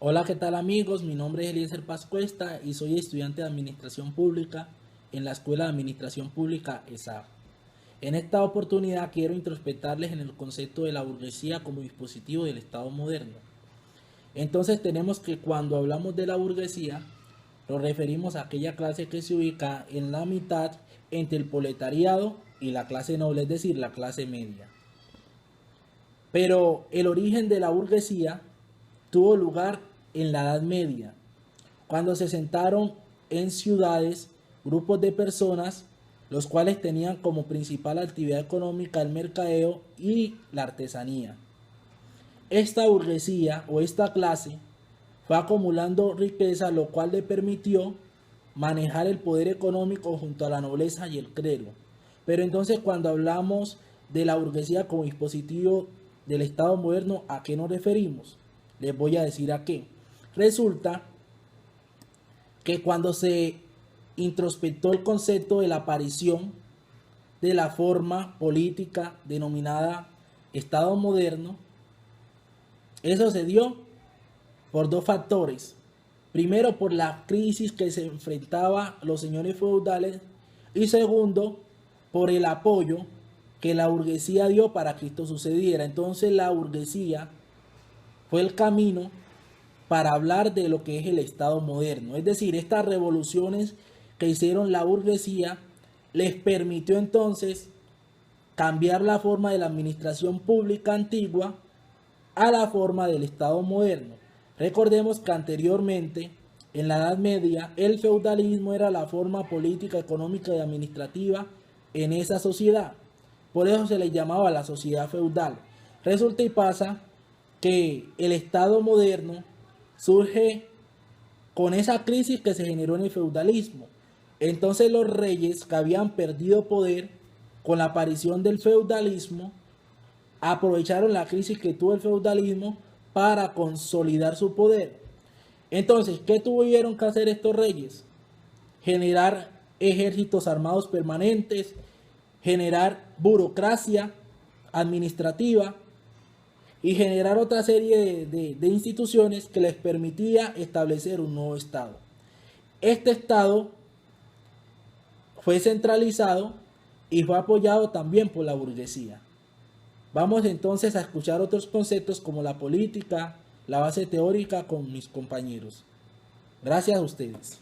Hola, ¿qué tal amigos? Mi nombre es Eliezer Paz Cuesta y soy estudiante de Administración Pública en la Escuela de Administración Pública ESAF. En esta oportunidad quiero introspectarles en el concepto de la burguesía como dispositivo del Estado moderno. Entonces tenemos que cuando hablamos de la burguesía, nos referimos a aquella clase que se ubica en la mitad entre el proletariado y la clase noble, es decir, la clase media. Pero el origen de la burguesía tuvo lugar en la Edad Media, cuando se sentaron en ciudades grupos de personas los cuales tenían como principal actividad económica el mercadeo y la artesanía. Esta burguesía o esta clase fue acumulando riqueza, lo cual le permitió manejar el poder económico junto a la nobleza y el clero. Pero entonces cuando hablamos de la burguesía como dispositivo del Estado moderno, ¿a qué nos referimos? Les voy a decir a qué. Resulta que cuando se introspectó el concepto de la aparición de la forma política denominada Estado moderno, eso se dio por dos factores. Primero, por la crisis que se enfrentaba los señores feudales y segundo, por el apoyo que la burguesía dio para que esto sucediera. Entonces la burguesía fue el camino para hablar de lo que es el Estado moderno. Es decir, estas revoluciones que hicieron la burguesía les permitió entonces cambiar la forma de la administración pública antigua a la forma del Estado moderno. Recordemos que anteriormente, en la Edad Media, el feudalismo era la forma política, económica y administrativa en esa sociedad. Por eso se le llamaba la sociedad feudal. Resulta y pasa que el Estado moderno surge con esa crisis que se generó en el feudalismo. Entonces los reyes que habían perdido poder con la aparición del feudalismo aprovecharon la crisis que tuvo el feudalismo para consolidar su poder. Entonces, ¿qué tuvieron que hacer estos reyes? Generar ejércitos armados permanentes, generar burocracia administrativa y generar otra serie de instituciones que les permitía establecer un nuevo Estado. Este Estado fue centralizado y fue apoyado también por la burguesía. Vamos entonces a escuchar otros conceptos como la política, la base teórica con mis compañeros. Gracias a ustedes.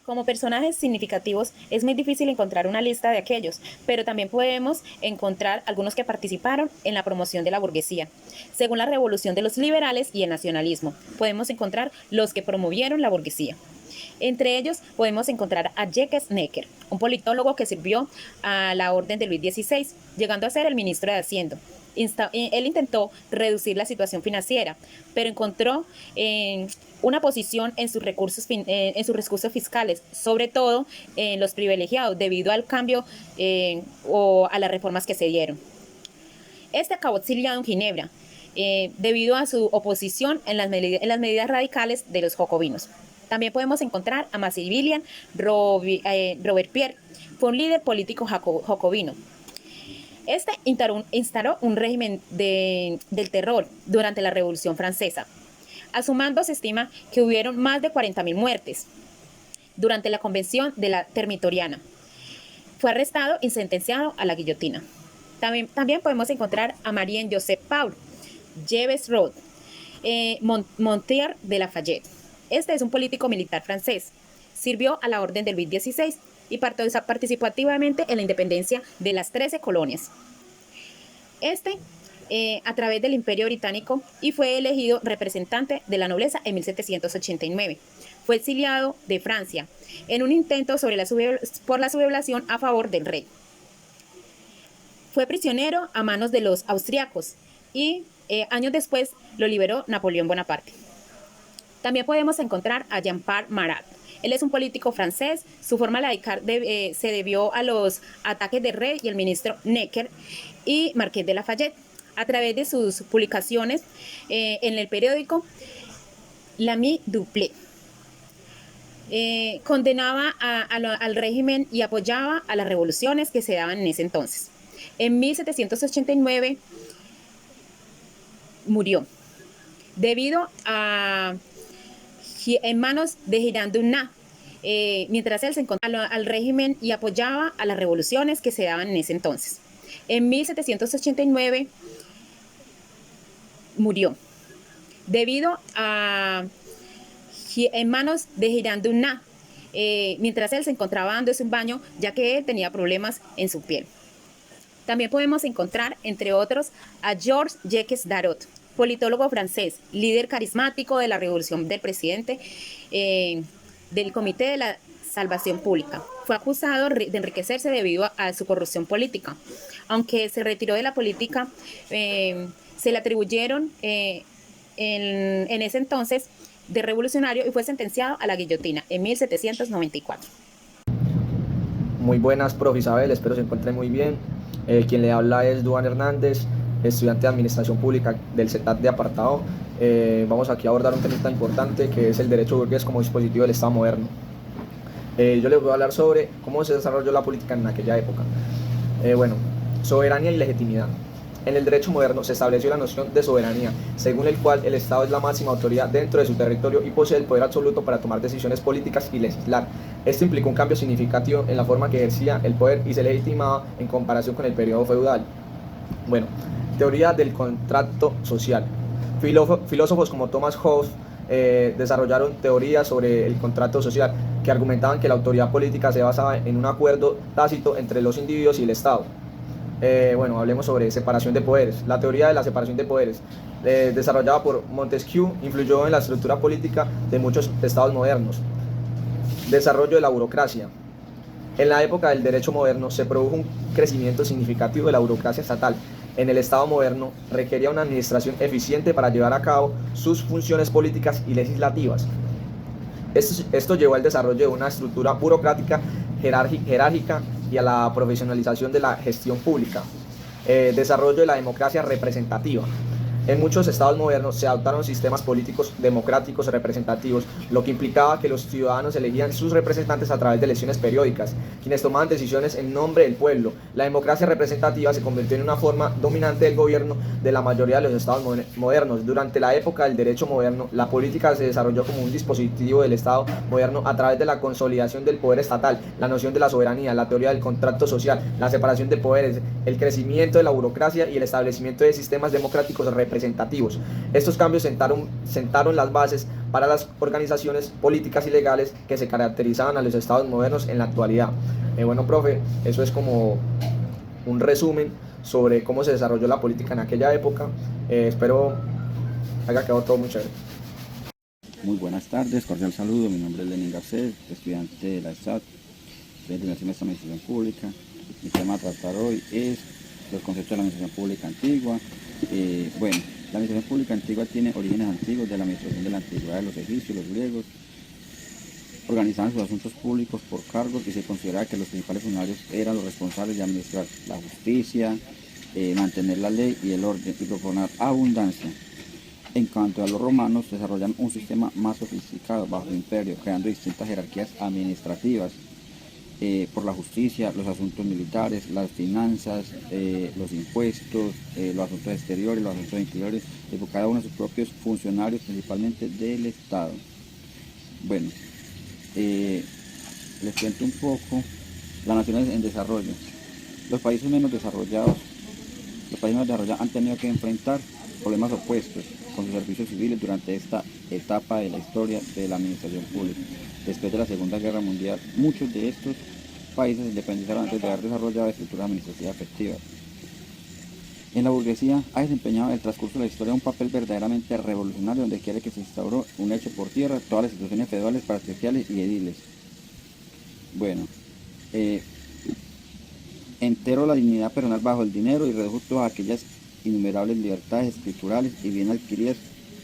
Como personajes significativos es muy difícil encontrar una lista de aquellos, pero también podemos encontrar algunos que participaron en la promoción de la burguesía. Según la revolución de los liberales y el nacionalismo, podemos encontrar los que promovieron la burguesía. Entre ellos podemos encontrar a Jacques Necker, un politólogo que sirvió a la orden de Luis XVI, llegando a ser el ministro de Hacienda. Él intentó reducir la situación financiera, pero encontró una posición en sus recursos fiscales, sobre todo en los privilegiados, debido al cambio o a las reformas que se dieron. Este acabó exiliado en Ginebra, debido a su oposición en las medidas radicales de los jacobinos. También podemos encontrar a Maximilien Robespierre, fue un líder político jacobino. Este instaló un régimen del terror durante la Revolución Francesa. A su mando se estima que hubieron más de 40.000 muertes durante la Convención de la Termitoriana. Fue arrestado y sentenciado a la guillotina. También podemos encontrar a Marie-Joseph Paul, Jebes Roth, Montier de Lafayette. Este es un político militar francés. Sirvió a la orden de Luis XVI y participó activamente en la independencia de las 13 colonias. A través del Imperio Británico y fue elegido representante de la nobleza en 1789. Fue exiliado de Francia en un intento por la sublevación a favor del rey. Fue prisionero a manos de los austriacos y años después lo liberó Napoleón Bonaparte. También podemos encontrar a Jean-Paul Marat. Él es un político francés. Su forma radical se debió a los ataques del rey y el ministro Necker y Marqués de Lafayette. A través de sus publicaciones en el periódico L'Ami du Peuple, condenaba al régimen y apoyaba a las revoluciones que se daban en ese entonces. En 1789 murió. debido a en manos de Girando Unna, mientras él se encontraba al régimen y apoyaba a las revoluciones que se daban en ese entonces. En 1789 murió debido a en manos de Girando Unna, mientras él se encontraba dándose un baño, ya que él tenía problemas en su piel. También podemos encontrar, entre otros, a Georges Jacques Darot, politólogo francés, líder carismático de la revolución del presidente del Comité de la Salvación Pública. Fue acusado de enriquecerse debido a su corrupción política. Aunque se retiró de la política, se le atribuyeron en ese entonces de revolucionario y fue sentenciado a la guillotina en 1794. Muy buenas, profe Isabel, espero se encuentre muy bien. Quien le habla es Duan Hernández, estudiante de Administración Pública del CETAT de Apartado. Vamos aquí a abordar un tema tan importante que es el derecho burgués como dispositivo del Estado moderno. Yo les voy a hablar sobre cómo se desarrolló la política en aquella época. Soberanía y legitimidad. En el derecho moderno se estableció la noción de soberanía, según el cual el Estado es la máxima autoridad dentro de su territorio y posee el poder absoluto para tomar decisiones políticas y legislar. Esto implicó un cambio significativo en la forma que ejercía el poder y se legitimaba en comparación con el periodo feudal. Teoría del contrato social. Filósofos como Thomas Hobbes desarrollaron teorías sobre el contrato social que argumentaban que la autoridad política se basaba en un acuerdo tácito entre los individuos y el Estado. Hablemos sobre separación de poderes. La teoría de la separación de poderes, desarrollada por Montesquieu, influyó en la estructura política de muchos estados modernos. Desarrollo de la burocracia. En la época del derecho moderno se produjo un crecimiento significativo de la burocracia estatal. En el Estado moderno requería una administración eficiente para llevar a cabo sus funciones políticas y legislativas. Esto llevó al desarrollo de una estructura burocrática jerárquica y a la profesionalización de la gestión pública. Desarrollo de la democracia representativa. En muchos estados modernos se adoptaron sistemas políticos democráticos representativos, lo que implicaba que los ciudadanos elegían sus representantes a través de elecciones periódicas, quienes tomaban decisiones en nombre del pueblo. La democracia representativa se convirtió en una forma dominante del gobierno de la mayoría de los estados modernos. Durante la época del derecho moderno, la política se desarrolló como un dispositivo del Estado moderno a través de la consolidación del poder estatal, la noción de la soberanía, la teoría del contrato social, la separación de poderes, el crecimiento de la burocracia y el establecimiento de sistemas democráticos representativos. Estos cambios sentaron las bases para las organizaciones políticas y legales que se caracterizaban a los estados modernos en la actualidad. Profe, eso es como un resumen sobre cómo se desarrolló la política en aquella época. Espero haya quedado todo muy chévere. Muy buenas tardes, cordial saludo. Mi nombre es Lenin Garcés, estudiante de la ESAT, estudiante de la Administración Pública. Mi tema a tratar hoy es los conceptos de la administración pública antigua. La administración pública antigua tiene orígenes antiguos de la administración de la antigüedad de los egipcios, los griegos. Organizaban sus asuntos públicos por cargos y se consideraba que los principales funcionarios eran los responsables de administrar la justicia, mantener la ley y el orden y proponer abundancia. En cuanto a los romanos, desarrollan un sistema más sofisticado bajo el imperio, creando distintas jerarquías administrativas por la justicia, los asuntos militares, las finanzas, los impuestos, los asuntos exteriores, los asuntos interiores, y por cada uno de sus propios funcionarios, principalmente del Estado. Les cuento un poco las naciones en desarrollo. Los países menos desarrollados han tenido que enfrentar problemas opuestos con sus servicios civiles durante esta etapa de la historia de la administración pública. Después de la Segunda Guerra Mundial, muchos de estos países se independizaron antes de haber desarrollado estructuras administrativas efectivas. En la burguesía ha desempeñado en el transcurso de la historia un papel verdaderamente revolucionario donde quiere que se instauró un hecho por tierra todas las instituciones feudales, patriarcales y ediles. Enteró la dignidad personal bajo el dinero y redujo todas aquellas innumerables libertades escriturales y bien adquiridas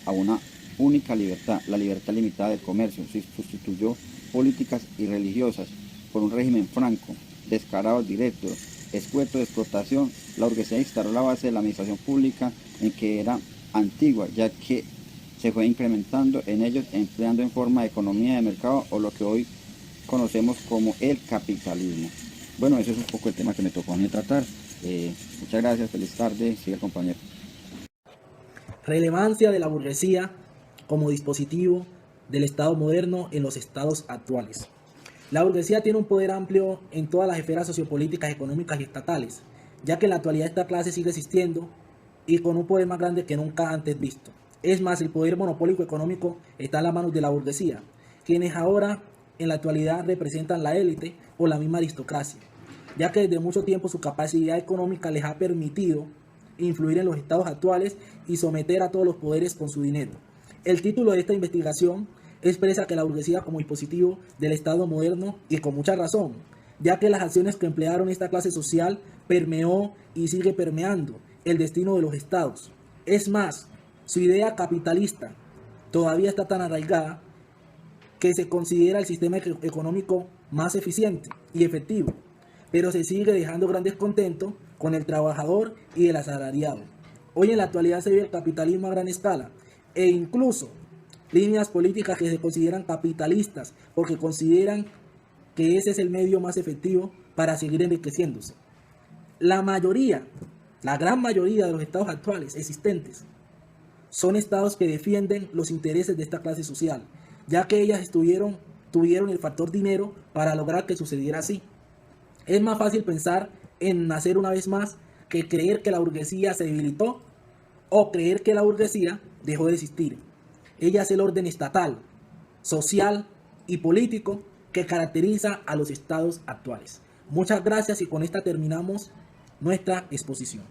a una única libertad, la libertad limitada del comercio. Se sustituyó políticas y religiosas por un régimen franco, descarado, directo, escueto de explotación. La burguesía instauró la base de la administración pública en que era antigua, ya que se fue incrementando en ellos, empleando en forma de economía de mercado o lo que hoy conocemos como el capitalismo. Eso es un poco el tema que me tocó a mí tratar. Muchas gracias, feliz tarde, sigue compañero. Relevancia de la burguesía como dispositivo del Estado moderno en los estados actuales. La burguesía tiene un poder amplio en todas las esferas sociopolíticas, económicas y estatales, ya que en la actualidad esta clase sigue existiendo y con un poder más grande que nunca antes visto. Es más, el poder monopólico económico está en las manos de la burguesía, quienes ahora en la actualidad representan la élite o la misma aristocracia, ya que desde mucho tiempo su capacidad económica les ha permitido influir en los estados actuales y someter a todos los poderes con su dinero. El título de esta investigación expresa que la burguesía como dispositivo del Estado moderno, y con mucha razón, ya que las acciones que emplearon esta clase social permeó y sigue permeando el destino de los estados. Es más, su idea capitalista todavía está tan arraigada que se considera el sistema económico más eficiente y efectivo, pero se sigue dejando gran descontento con el trabajador y el asalariado. Hoy en la actualidad se vive el capitalismo a gran escala e incluso líneas políticas que se consideran capitalistas porque consideran que ese es el medio más efectivo para seguir enriqueciéndose. La gran mayoría de los estados actuales existentes son estados que defienden los intereses de esta clase social, ya que ellas tuvieron el factor dinero para lograr que sucediera así. Es más fácil pensar en nacer una vez más que creer que la burguesía se debilitó o creer que la burguesía dejó de existir. Ella es el orden estatal, social y político que caracteriza a los estados actuales. Muchas gracias y con esta terminamos nuestra exposición.